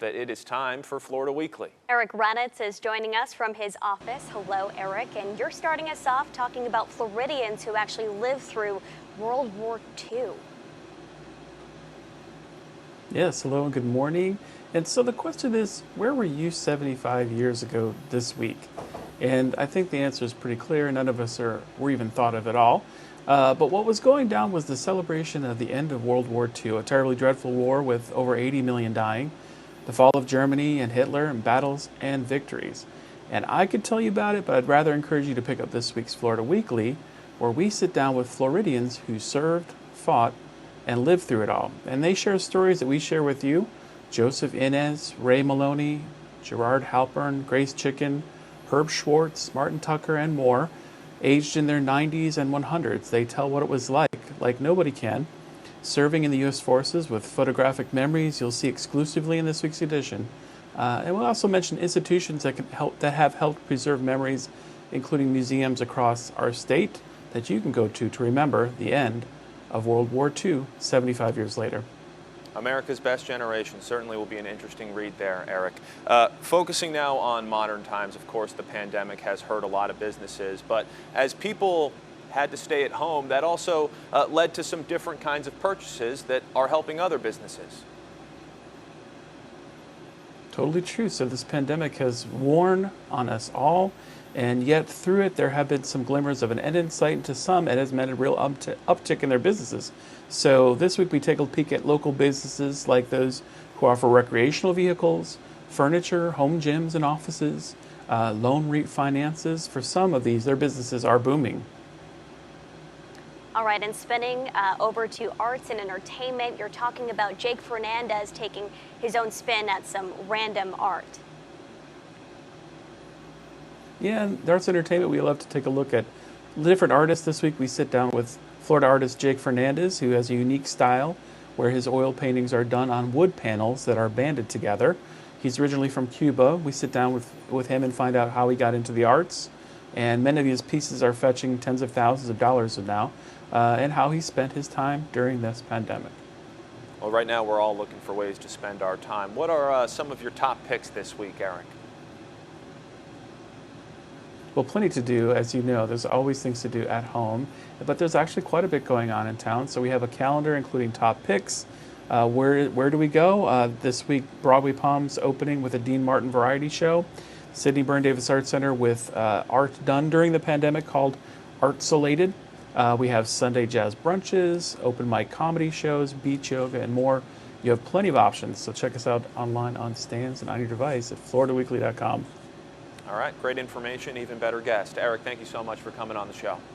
That it is time for Florida Weekly. Eric Raditz is joining us from his office. Hello, Eric. And you're starting us off talking about Floridians who actually lived through World War II. Yes, hello and good morning. And so the question is, where were you 75 years ago this week? And I think the answer is pretty clear. None of us were even thought of at all. But what was going down was the celebration of the end of World War II, a terribly dreadful war with over 80 million dying, the fall of Germany and Hitler, and battles and victories. And I could tell you about it, but I'd rather encourage you to pick up this week's Florida Weekly, where we sit down with Floridians who served, fought, and lived through it all. And they share stories that we share with you. Joseph Inez, Ray Maloney, Gerard Halpern, Grace Chicken, Herb Schwartz, Martin Tucker, and more. Aged in their 90s and 100s, they tell what it was like nobody can. Serving in the U.S. Forces with photographic memories you'll see exclusively in this week's edition. And we'll also mention institutions that have helped preserve memories, including museums across our state that you can go to remember the end of World War II 75 years later. America's Best Generation certainly will be an interesting read there, Eric. Focusing now on modern times, of course, the pandemic has hurt a lot of businesses, but as people had to stay at home, that also led to some different kinds of purchases that are helping other businesses. Totally true. So this pandemic has worn on us all, and yet through it there have been some glimmers of an end in sight, and to some it has meant a real uptick in their businesses. So this week we take a peek at local businesses like those who offer recreational vehicles, furniture, home gyms and offices, loan refinances. For some of these, their businesses are booming. All right, and spinning over to arts and entertainment, you're talking about Jake Fernandez taking his own spin at some random art. Yeah, in the arts and entertainment, we love to take a look at different artists. This week we sit down with Florida artist Jake Fernandez, who has a unique style where his oil paintings are done on wood panels that are banded together. He's originally from Cuba. We sit down with him and find out how he got into the arts. And many of his pieces are fetching tens of thousands of dollars now, and how he spent his time during this pandemic. Well, right now we're all looking for ways to spend our time. What are some of your top picks this week, Eric? Well, plenty to do. As you know, there's always things to do at home, but there's actually quite a bit going on in town. So we have a calendar including top picks. Where do we go? This week, Broadway Palms opening with a Dean Martin variety show. Sidney Byrne Davis Art Center with art done during the pandemic called Artsolated. We have Sunday jazz brunches, open mic comedy shows, beach yoga, and more. You have plenty of options, so check us out online on stands and on your device at floridaweekly.com. All right, great information, even better guest. Eric, thank you so much for coming on the show.